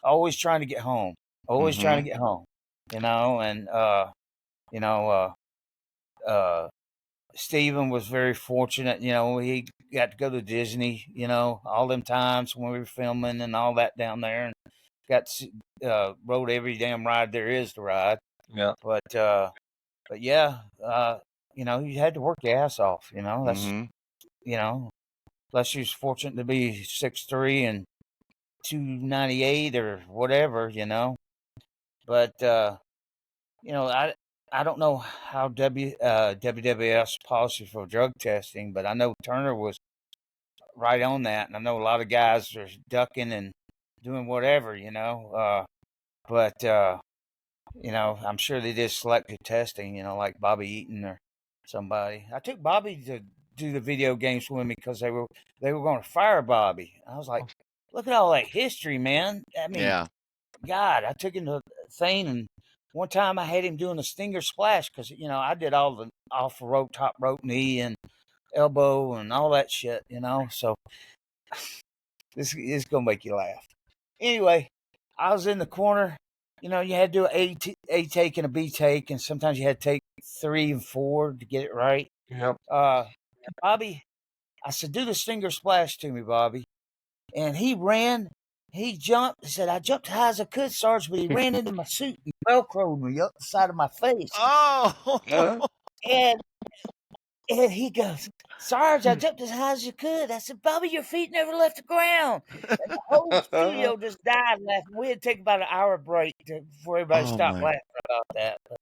always trying to get home. Always trying Mm-hmm. to get home. And you know, Steven was very fortunate. He got to go to Disney. All them times when we were filming and all that down there, and got rode every damn ride there is to ride. Yeah. But yeah, you had to work your ass off. That's Mm-hmm. unless you was fortunate to be 6'3" and 298 or whatever. But I don't know how WWF's policy for drug testing, but I know Turner was right on that, and I know a lot of guys are ducking and doing whatever. But I'm sure they did selective testing. Like Bobby Eaton or somebody. I took Bobby to do the video games with me because they were going to fire Bobby. I was like, look at all that history, man. I mean, Yeah. God, I took him to the thing, and one time I had him doing a stinger splash because I did all the off the rope, top rope, knee, and elbow, and all that shit. So this is gonna make you laugh. Anyway, I was in the corner. You had to do an A take and a B take, and sometimes you had to take 3 and 4 to get it right. Yep. Bobby, I said, do the stinger splash to me, Bobby. And he ran, he jumped. He said, I jumped as high as I could, Sarge, but he ran into my suit and Velcroed me up the side of my face. Oh. And he goes, Sarge, I jumped as high as you could. I said, Bobby, your feet never left the ground. And the whole studio just died laughing. We had to take about an hour break before everybody stopped laughing about that. But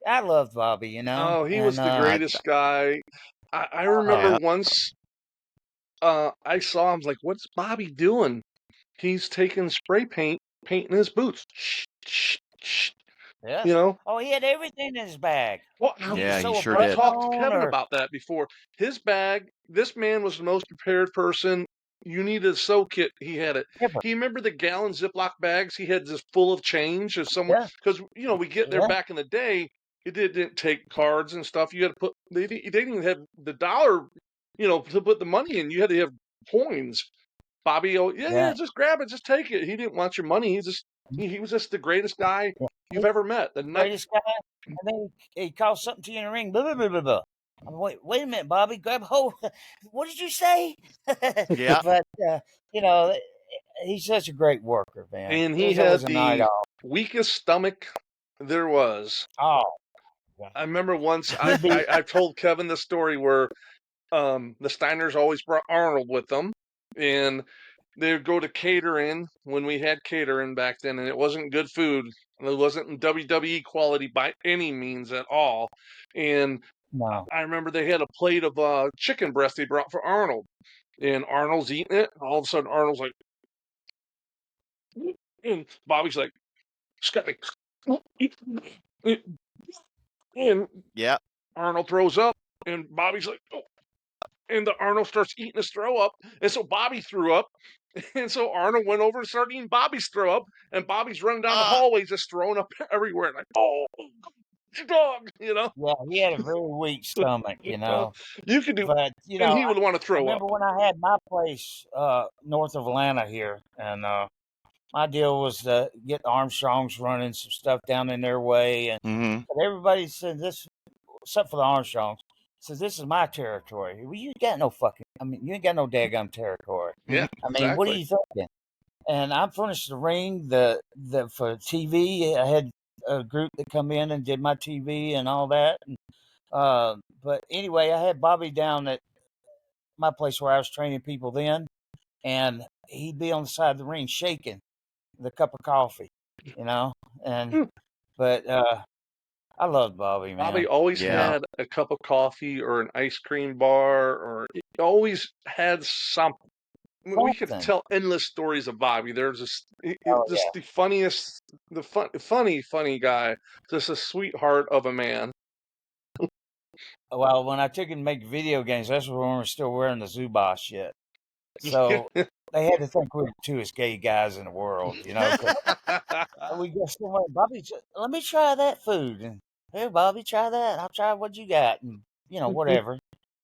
I loved Bobby, Oh, he was the greatest guy. I remember once I saw him, like, what's Bobby doing? He's taking spray paint, painting his boots. Yeah. Oh, he had everything in his bag. Well, he sure I did. talked to Kevin about that before. His bag, this man was the most prepared person. You needed a sew kit, he had it. He remember the gallon Ziploc bags he had just full of change as someone, because we get there back in the day, it didn't take cards and stuff. You had to put they didn't even have the dollar, to put the money in. You had to have coins. Bobby, just grab it, just take it. He didn't want your money. He was just the greatest guy you've ever met. The greatest guy. And then he calls something to you in the ring. Blah, blah, blah, blah, blah. Wait a minute, Bobby. Grab hold. What did you say? Yeah. But he's such a great worker, man. And he had the weakest stomach there was. Oh. I remember once I told Kevin the story where the Steiners always brought Arnold with them, and they would go to catering when we had catering back then, and it wasn't good food. It wasn't WWE quality by any means at all. And I remember they had a plate of chicken breast they brought for Arnold, and Arnold's eating it. And all of a sudden, Arnold's like, and Bobby's like, Scotty, and Arnold throws up, and Bobby's like, oh. And the Arnold starts eating his throw up, and so Bobby threw up, and so Arnold went over and started eating Bobby's throw up, and Bobby's running down the hallway just throwing up everywhere, like, oh, dog, Yeah, he had a very weak stomach, You could do, but and he would want to throw up. I remember when I had my place north of Atlanta here, and my deal was to get the Armstrongs running some stuff down in their way, and but everybody said this, except for the Armstrongs, says this is my territory. Well, you ain't got no you ain't got no daggum territory. Yeah, I what are you thinking? And I furnished the ring, for TV. I had a group that come in and did my TV and all that. And, but anyway, I had Bobby down at my place where I was training people then, and he'd be on the side of the ring shaking the cup of coffee, and but I loved Bobby, man. Bobby always had a cup of coffee or an ice cream bar, or he always had something. We could tell endless stories of Bobby. There's the funniest, funny guy. Just a sweetheart of a man. Well, when I took him to make video games, that's when we were still wearing the Zubaz shit. So they had to think we were the two gay guys in the world, we go somewhere. Bobby, let me try that food. And here, Bobby, try that. I'll try what you got, and whatever.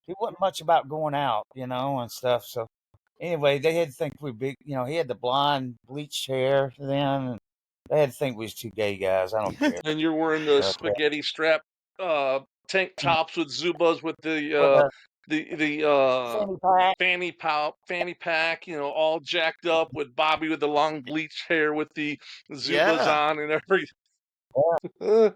He wasn't much about going out, and stuff. So anyway, they had to think we big. He had the blonde bleached hair then. And they had to think we was two gay guys. I don't care. And you're wearing the spaghetti strap tank tops with Zubaz with the fanny pack, all jacked up, with Bobby with the long bleached hair with the Zubaz on and everything. Yeah.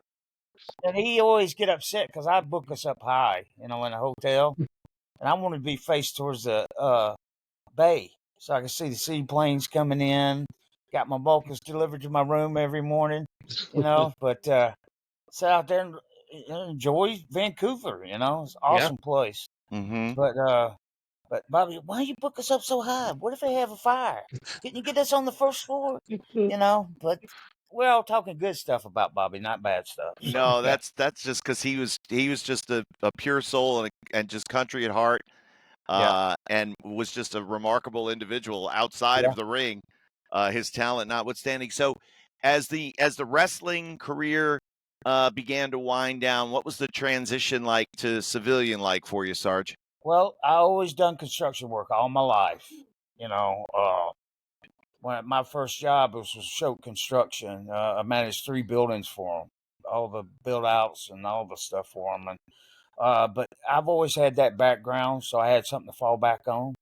And he always get upset because I book us up high, in a hotel, and I wanted to be faced towards the bay so I could see the seaplanes coming in. Got my mochas delivered to my room every morning, but sit out there and enjoy Vancouver. It's an awesome place. But Bobby, why you book us up so high? What if they have a fire? Couldn't you get us on the first floor? But Well, talking good stuff about Bobby, not bad stuff. So, No, yeah. that's just because he was just a pure soul and just country at heart, and was just a remarkable individual outside of the ring, his talent notwithstanding. So, as the wrestling career began to wind down, what was the transition like to civilian like for you, Sarge? Well, I always done construction work all my life. When my first job was with Show Construction, I managed 3 buildings for them, all the build outs and all the stuff for them. And but I've always had that background, so I had something to fall back on.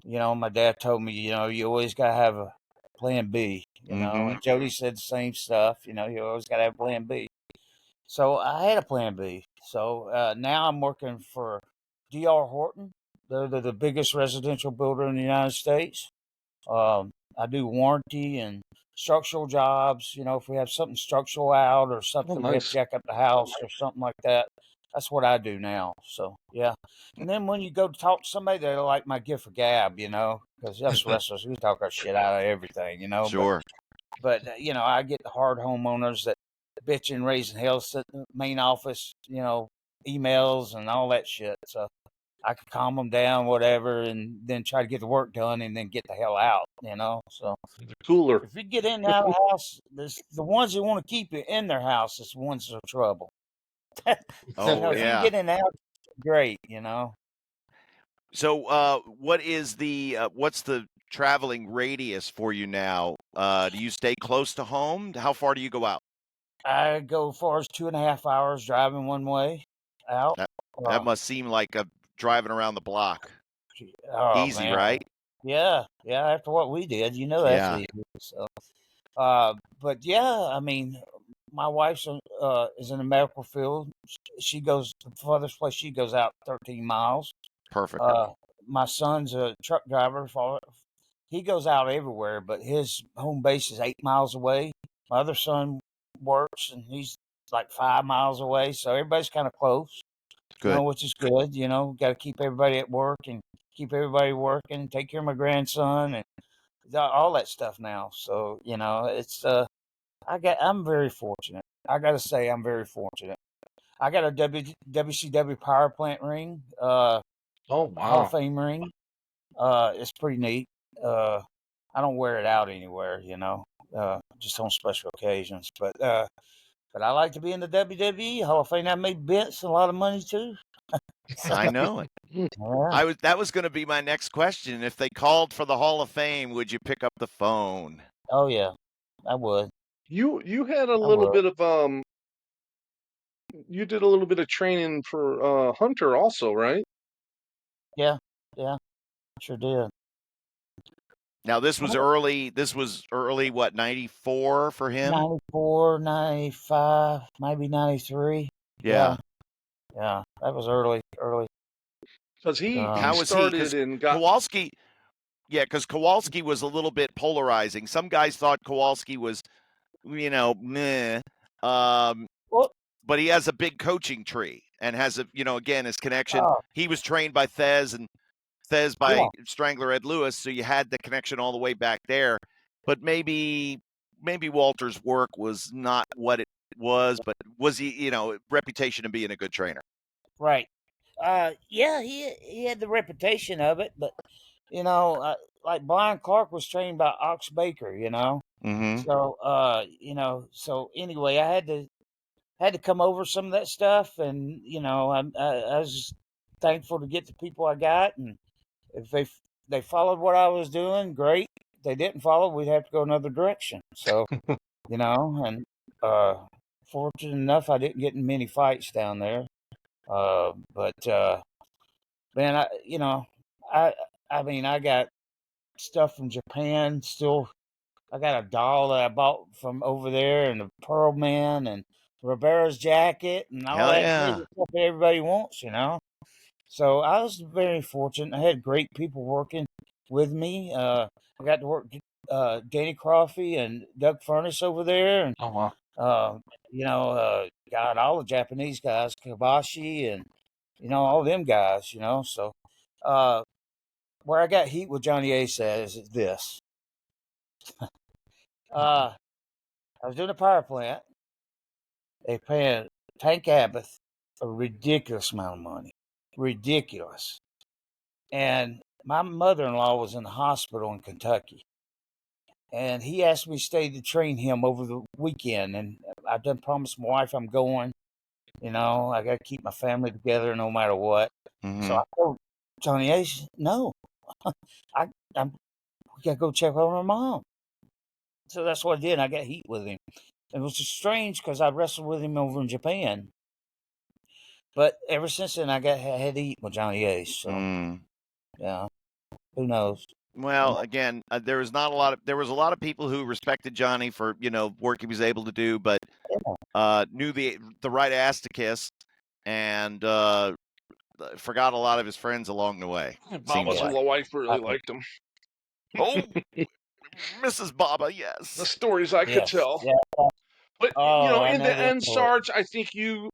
My dad told me, you always got to have a plan B, and Jody said the same stuff, you always got to have plan B. So I had a plan B. So now I'm working for D.R. Horton. They're the biggest residential builder in the United States. I do warranty and structural jobs. If we have something structural out or something, we have to nice. jack up the house or something like that. That's what I do now. So, yeah. And then when you go to talk to somebody, they're like my gift for gab, because us wrestlers, we talk our shit out of everything, Sure. But I get the hard homeowners that bitch and raising hell, sit in the main office, emails and all that shit. So I could calm them down, whatever, and then try to get the work done and then get the hell out, So Cooler. if you get in and out of the house, the ones that want to keep you in their house is the ones that are trouble. Oh, If you yeah. get in and out, great, So, what is what's the traveling radius for you now? Do you stay close to home? How far do you go out? I go as far as 2.5 hours driving one way out. That must seem like a driving around the block. Oh, Easy, man. right? Yeah. After what we did, that's Yeah. easy. So, but yeah, I mean, my wife is in the medical field. She goes the farthest place she goes out 13 miles. Perfect. My son's a truck driver. He goes out everywhere, but his home base is 8 miles away. My other son works, and he's like 5 miles away. So everybody's kind of close, Good. which is good. Got to keep everybody at work and keep everybody working, take care of my grandson and all that stuff now. So, it's, I'm very fortunate. I got to say, I'm very fortunate. I got a WCW Power Plant ring, Oh, Hall wow. of Fame ring. It's pretty neat. I don't wear it out anywhere, just on special occasions. But I like to be in the WWE Hall of Fame. I made Vince a lot of money too. I know it. Yeah. That was going to be my next question. If they called for the Hall of Fame, would you pick up the phone? Oh yeah, I would. You had a I little would. bit of you did a little bit of training for Hunter also, right? Yeah, sure did. Now this was early. This was early. What 94 for him? 94, 95, maybe 93. Yeah. Yeah, that was early. Because he How was he? started Because and got Kowalski. Yeah, because Kowalski was a little bit polarizing. Some guys thought Kowalski was, meh. Well, But he has a big coaching tree and has again, his connection. oh, He was trained by Thez and Thez by yeah, Strangler Ed Lewis, so you had the connection all the way back there. But maybe Walter's work was not what it was, but was he, reputation of being a good trainer. right. Yeah, he had the reputation of it, but like Brian Clark was trained by Ox Baker, Mm-hmm. So so anyway, I had to come over some of that stuff, and I was just thankful to get the people I got, and if they followed what I was doing, great. If they didn't follow, we'd have to go another direction. So and fortunate enough, I didn't get in many fights down there. But man, I I mean, I got stuff from Japan still. I got a doll that I bought from over there, and a Pearl Man, and Rivera's jacket, and all Hell that yeah. crazy stuff that everybody wants, So I was very fortunate. I had great people working with me. I got to work Danny Crawfey and Doug Furnace over there, and oh wow. got all the Japanese guys, Kabashi, and all them guys. So where I got heat with Johnny Ace at is this. I was doing a power plant. They paying Tank Abbott a ridiculous amount of money. Ridiculous. And my mother-in-law was in the hospital in Kentucky. And he asked me to stay to train him over the weekend. And I done promised my wife I'm going. You know, I got to keep my family together no matter what. Mm-hmm. So I told Johnny Ace, no, we got to go check on our mom. So that's what I did. I got heat with him. It was just strange because I wrestled with him over in Japan. But ever since then, I had to eat with Johnny Ace. So, yeah, who knows? Well, again, there was a lot of people who respected Johnny for, work he was able to do, but knew the right ass to kiss, and forgot a lot of his friends along the way. Baba's like. wife really liked him. Oh, Mrs. Baba, yes. The stories I could tell. Yeah. But, in the end, Sarge, I think you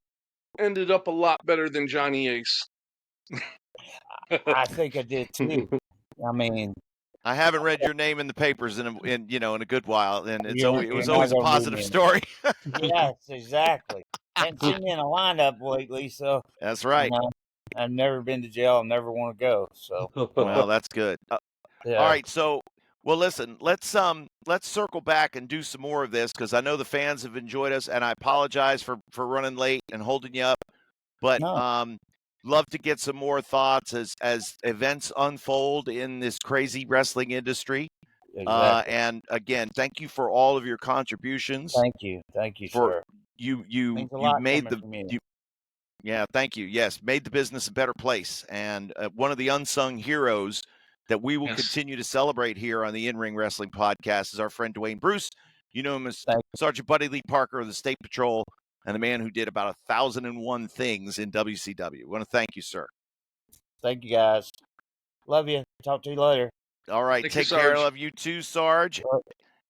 ended up a lot better than Johnny Ace. I think I did too. I mean, I haven't read your name in the papers in a good while, and it was you're always a not gonna positive read me. story. Yes, exactly. Hadn't seen me in a lineup lately, so That's right. I've never been to jail. I never want to go. So, Well, that's good. yeah. All right, so listen, let's circle back and do some more of this because I know the fans have enjoyed us, and I apologize for running late and holding you up, but love to get some more thoughts as events unfold in this crazy wrestling industry. Exactly. And again, thank you for all of your contributions. Thank you, sir. You Means a lot made coming from you. Yeah, thank you. Yes, made the business a better place, and one of the unsung heroes that we will continue to celebrate here on the In-Ring Wrestling Podcast is our friend Dwayne Bruce. You know him as Sergeant Buddy Lee Parker of the State Patrol, and the man who did about 1,001 things in WCW. I want to thank you, sir. Thank you, guys. Love you. Talk to you later. All right, take care. Love you too, Sarge.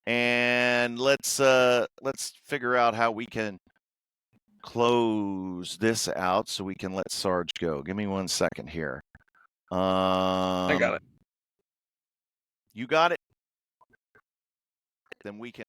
And let's figure out how we can close this out so we can let Sarge go. Give me 1 second here. I got it. You got it? Then we can